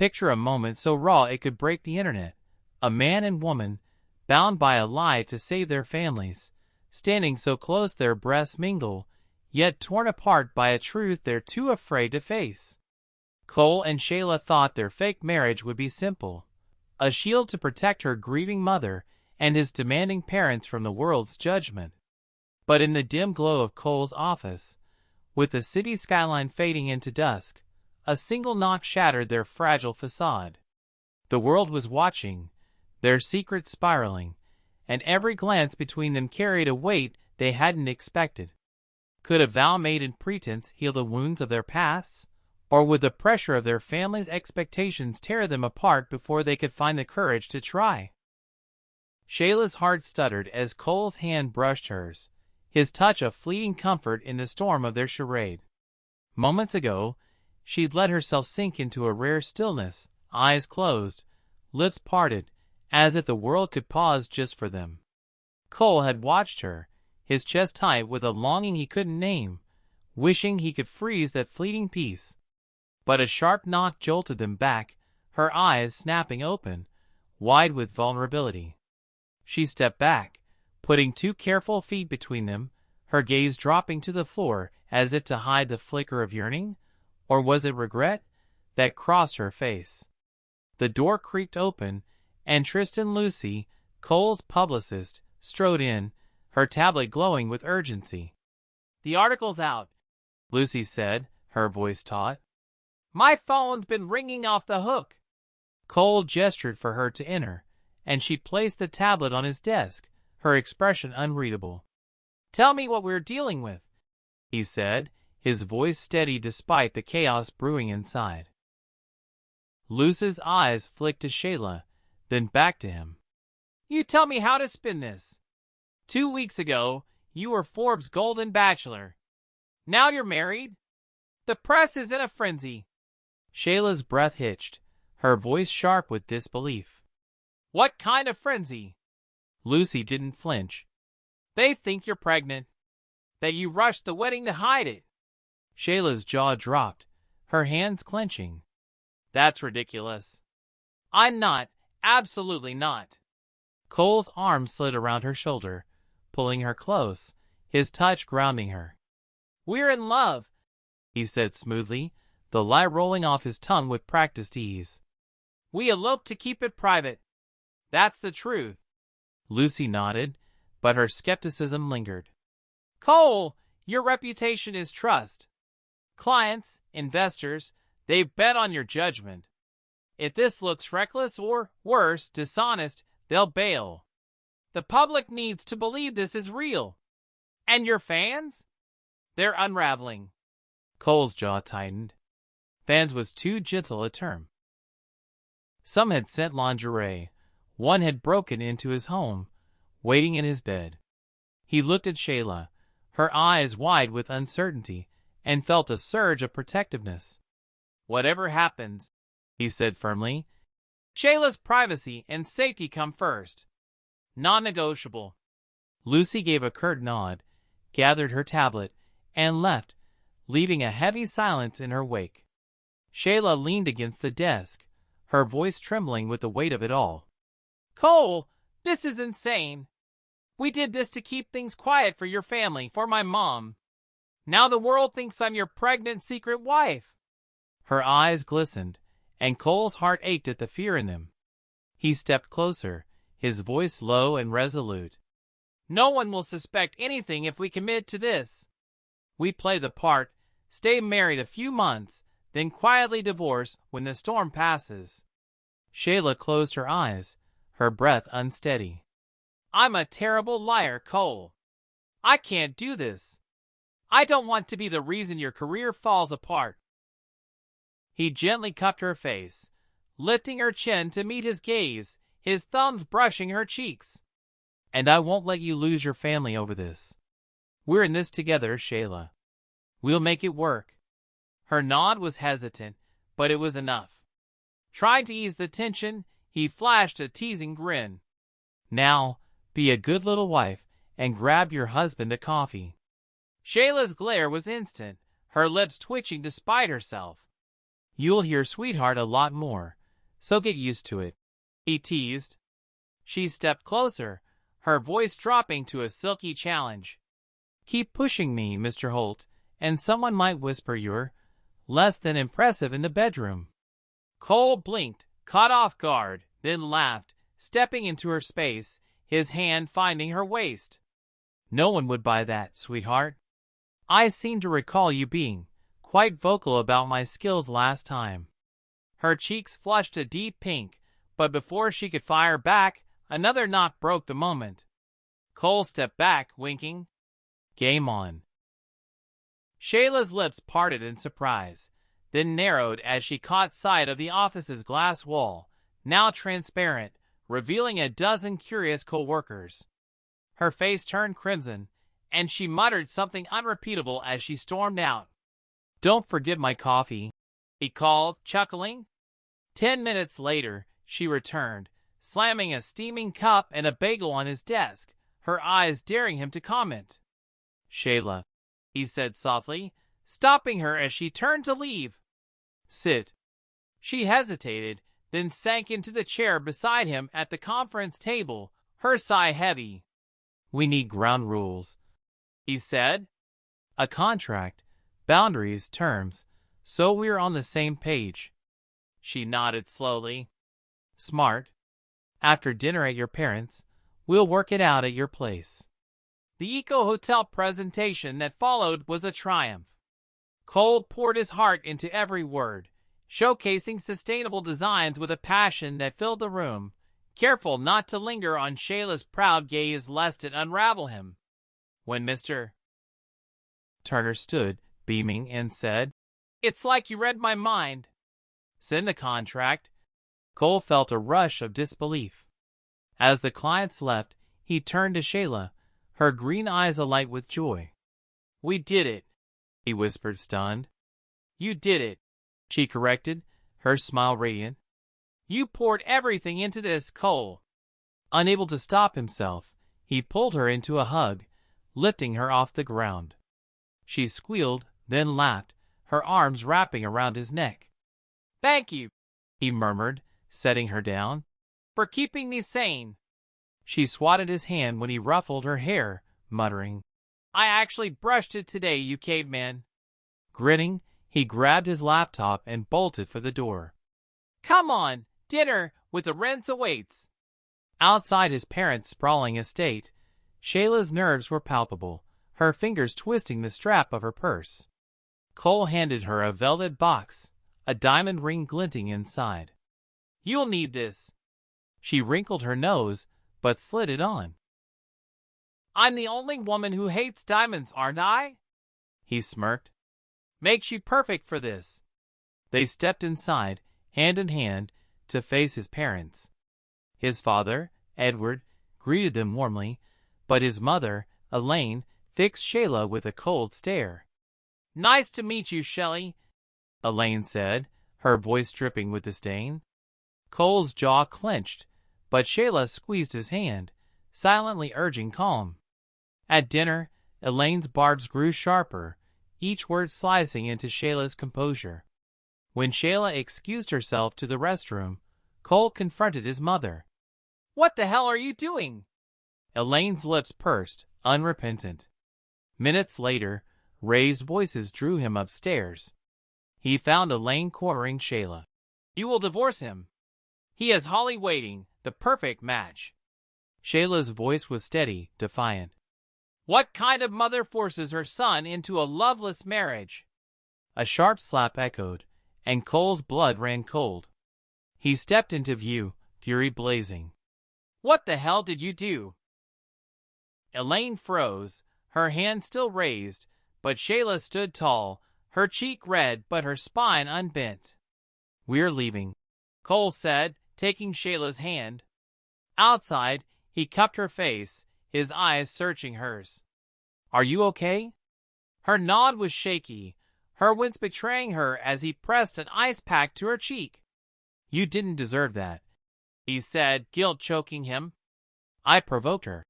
Picture a moment so raw it could break the internet. A man and woman, bound by a lie to save their families, standing so close their breasts mingle, yet torn apart by a truth they're too afraid to face. Cole and Shayla thought their fake marriage would be simple, a shield to protect her grieving mother and his demanding parents from the world's judgment. But in the dim glow of Cole's office, with the city skyline fading into dusk, a single knock shattered their fragile facade. The world was watching, their secrets spiraling, and every glance between them carried a weight they hadn't expected. Could a vow made in pretense heal the wounds of their pasts? Or would the pressure of their family's expectations tear them apart before they could find the courage to try? Shayla's heart stuttered as Cole's hand brushed hers, his touch a fleeting comfort in the storm of their charade. Moments ago, she'd let herself sink into a rare stillness, eyes closed, lips parted, as if the world could pause just for them. Cole had watched her, his chest tight with a longing he couldn't name, wishing he could freeze that fleeting peace. But a sharp knock jolted them back, her eyes snapping open, wide with vulnerability. She stepped back, putting 2 careful feet between them, her gaze dropping to the floor as if to hide the flicker of yearning, or was it regret, that crossed her face. The door creaked open, and Tristan Lucy, Cole's publicist, strode in, her tablet glowing with urgency. "The article's out," Lucy said, her voice taut. "My phone's been ringing off the hook." Cole gestured for her to enter, and she placed the tablet on his desk, her expression unreadable. "Tell me what we're dealing with," he said, his voice steady despite the chaos brewing inside. Lucy's eyes flicked to Shayla, then back to him. "You tell me how to spin this. 2 weeks ago, you were Forbes' Golden Bachelor. Now you're married? The press is in a frenzy." Shayla's breath hitched, her voice sharp with disbelief. "What kind of frenzy?" Lucy didn't flinch. "They think you're pregnant. That you rushed the wedding to hide it." Shayla's jaw dropped, her hands clenching. "That's ridiculous." "I'm not. Absolutely not." Cole's arm slid around her shoulder, pulling her close, his touch grounding her. "We're in love," he said smoothly, the lie rolling off his tongue with practiced ease. "We eloped to keep it private. That's the truth." Lucy nodded, but her skepticism lingered. "Cole, your reputation is trust. Clients, investors, they've bet on your judgment. If this looks reckless or, worse, dishonest, they'll bail. The public needs to believe this is real. And your fans? They're unraveling." Cole's jaw tightened. Fans was too gentle a term. Some had sent lingerie. One had broken into his home, waiting in his bed. He looked at Shayla, her eyes wide with uncertainty, and felt a surge of protectiveness. "Whatever happens," he said firmly, "Shayla's privacy and safety come first. Non-negotiable." Lucy gave a curt nod, gathered her tablet, and left, leaving a heavy silence in her wake. Shayla leaned against the desk, her voice trembling with the weight of it all. "Cole, this is insane. We did this to keep things quiet for your family, for my mom. Now the world thinks I'm your pregnant secret wife." Her eyes glistened, and Cole's heart ached at the fear in them. He stepped closer, his voice low and resolute. "No one will suspect anything if we commit to this. We play the part, stay married a few months, then quietly divorce when the storm passes." Shayla closed her eyes, her breath unsteady. "I'm a terrible liar, Cole. I can't do this. I don't want to be the reason your career falls apart." He gently cupped her face, lifting her chin to meet his gaze, his thumbs brushing her cheeks. "And I won't let you lose your family over this. We're in this together, Shayla. We'll make it work." Her nod was hesitant, but it was enough. Trying to ease the tension, he flashed a teasing grin. "Now, be a good little wife and grab your husband a coffee." Shayla's glare was instant, her lips twitching despite herself. You'll hear sweetheart a lot more, so get used to it, he teased. She stepped closer, her voice dropping to a silky challenge. Keep pushing me, Mr. Holt, and someone might whisper you're less than impressive in the bedroom. Cole blinked, caught off guard, then laughed, stepping into her space, his hand finding her waist. No one would buy that, sweetheart. I seem to recall you being quite vocal about my skills last time. Her cheeks flushed a deep pink, but before she could fire back, another knock broke the moment. Cole stepped back, winking. Game on. Shayla's lips parted in surprise, then narrowed as she caught sight of the office's glass wall, now transparent, revealing a dozen curious co-workers. Her face turned crimson, and she muttered something unrepeatable as she stormed out. Don't forget my coffee, he called, chuckling. 10 minutes later, she returned, slamming a steaming cup and a bagel on his desk, her eyes daring him to comment. Shayla, he said softly, stopping her as she turned to leave. Sit. She hesitated, then sank into the chair beside him at the conference table, her sigh heavy. We need ground rules, he said. A contract, boundaries, terms, so we're on the same page. She nodded slowly. Smart. After dinner at your parents', we'll work it out at your place. The Eco Hotel presentation that followed was a triumph. Cole poured his heart into every word, showcasing sustainable designs with a passion that filled the room, careful not to linger on Shayla's proud gaze lest it unravel him. When Mr. Turner stood, beaming, and said, It's like you read my mind. Send the contract. Cole felt a rush of disbelief. As the clients left, he turned to Shayla, her green eyes alight with joy. We did it, he whispered, stunned. You did it, she corrected, her smile radiant. You poured everything into this, Cole. Unable to stop himself, he pulled her into a hug, lifting her off the ground. She squealed, then laughed, her arms wrapping around his neck. Thank you, he murmured, setting her down, for keeping me sane. She swatted his hand when he ruffled her hair, muttering, I actually brushed it today, you caveman. Grinning, he grabbed his laptop and bolted for the door. Come on, dinner with the rents awaits. Outside his parents' sprawling estate, Shayla's nerves were palpable, her fingers twisting the strap of her purse. Cole handed her a velvet box, a diamond ring glinting inside. You'll need this. She wrinkled her nose, but slid it on. I'm the only woman who hates diamonds, aren't I? He smirked. Makes you perfect for this. They stepped inside, hand in hand, to face his parents. His father, Edward, greeted them warmly, but his mother, Elaine, fixed Shayla with a cold stare. Nice to meet you, Shelley, Elaine said, her voice dripping with disdain. Cole's jaw clenched, but Shayla squeezed his hand, silently urging calm. At dinner, Elaine's barbs grew sharper, each word slicing into Shayla's composure. When Shayla excused herself to the restroom, Cole confronted his mother. What the hell are you doing? Elaine's lips pursed, unrepentant. Minutes later, raised voices drew him upstairs. He found Elaine cornering Shayla. You will divorce him. He has Holly waiting, the perfect match. Shayla's voice was steady, defiant. What kind of mother forces her son into a loveless marriage? A sharp slap echoed, and Cole's blood ran cold. He stepped into view, fury blazing. What the hell did you do? Elaine froze, her hand still raised, but Shayla stood tall, her cheek red but her spine unbent. We're leaving, Cole said, taking Shayla's hand. Outside, he cupped her face, his eyes searching hers. Are you okay? Her nod was shaky, her wince betraying her as he pressed an ice pack to her cheek. You didn't deserve that, he said, guilt choking him. I provoked her,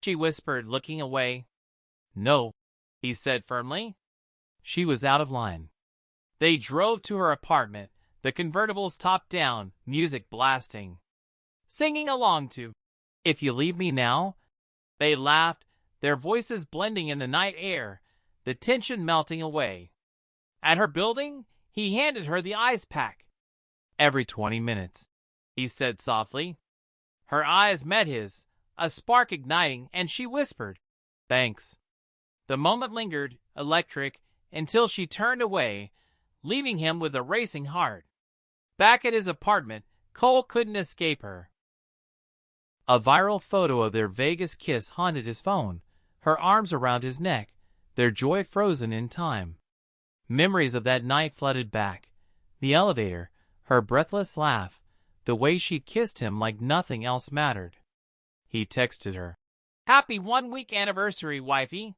she whispered, looking away. No, he said firmly. She was out of line. They drove to her apartment, the convertible's top down, music blasting. Singing along to "If You Leave Me Now." They laughed, their voices blending in the night air, the tension melting away. At her building, he handed her the ice pack. "Every 20 minutes," he said softly. Her eyes met his, a spark igniting, and she whispered, "Thanks." The moment lingered, electric, until she turned away, leaving him with a racing heart. Back at his apartment, Cole couldn't escape her. A viral photo of their Vegas kiss haunted his phone, her arms around his neck, their joy frozen in time. Memories of that night flooded back. The elevator, her breathless laugh, the way she'd kissed him like nothing else mattered. He texted her, "Happy 1-week anniversary, wifey."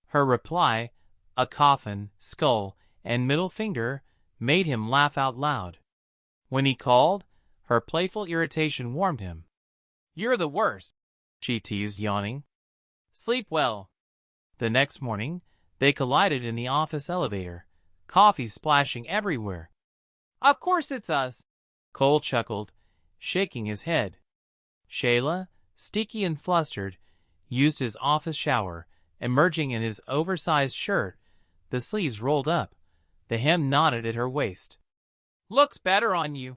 Her reply, a coffin, skull, and middle finger, made him laugh out loud. When he called, her playful irritation warmed him. "You're the worst," she teased, yawning. "Sleep well." The next morning, they collided in the office elevator, coffee splashing everywhere. "Of course it's us," Cole chuckled, shaking his head. Shayla, sticky and flustered, used his office shower, emerging in his oversized shirt, the sleeves rolled up, the hem knotted at her waist. "Looks better on you,"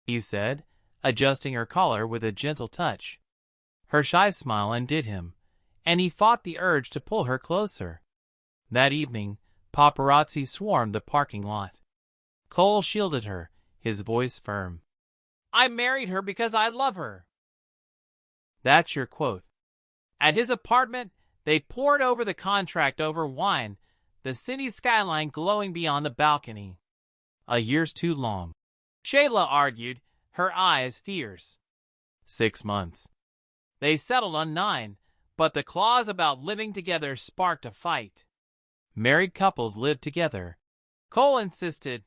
he said, adjusting her collar with a gentle touch. Her shy smile undid him, and he fought the urge to pull her closer. That evening, paparazzi swarmed the parking lot. Cole shielded her, his voice firm. "I married her because I love her." That's your quote. At his apartment, they pored over the contract over wine, the city skyline glowing beyond the balcony. "A year's too long," Shayla argued, her eyes fierce. 6 months. They settled on 9, but the clause about living together sparked a fight. Married couples live together, Cole insisted.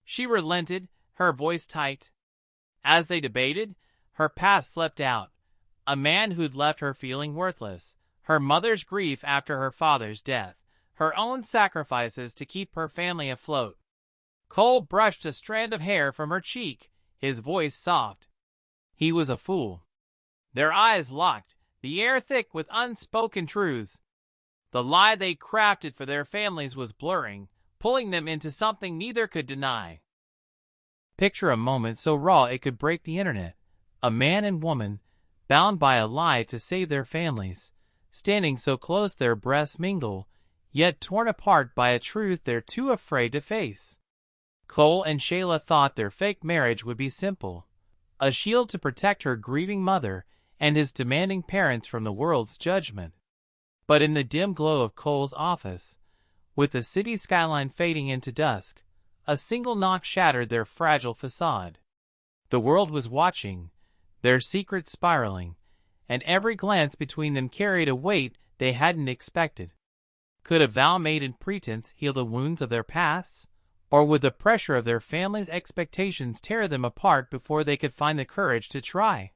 She relented, her voice tight. As they debated, her past slipped out. A man who'd left her feeling worthless, her mother's grief after her father's death, her own sacrifices to keep her family afloat. Cole brushed a strand of hair from her cheek, his voice soft. He was a fool. Their eyes locked, the air thick with unspoken truths. The lie they crafted for their families was blurring, pulling them into something neither could deny. Picture a moment so raw it could break the internet. A man and woman, bound by a lie to save their families, standing so close their breasts mingle, yet torn apart by a truth they're too afraid to face. Cole and Shayla thought their fake marriage would be simple, a shield to protect her grieving mother and his demanding parents from the world's judgment. But in the dim glow of Cole's office, with the city skyline fading into dusk, a single knock shattered their fragile facade. The world was watching, their secrets spiraling, and every glance between them carried a weight they hadn't expected. Could a vow made in pretense heal the wounds of their pasts, or would the pressure of their family's expectations tear them apart before they could find the courage to try?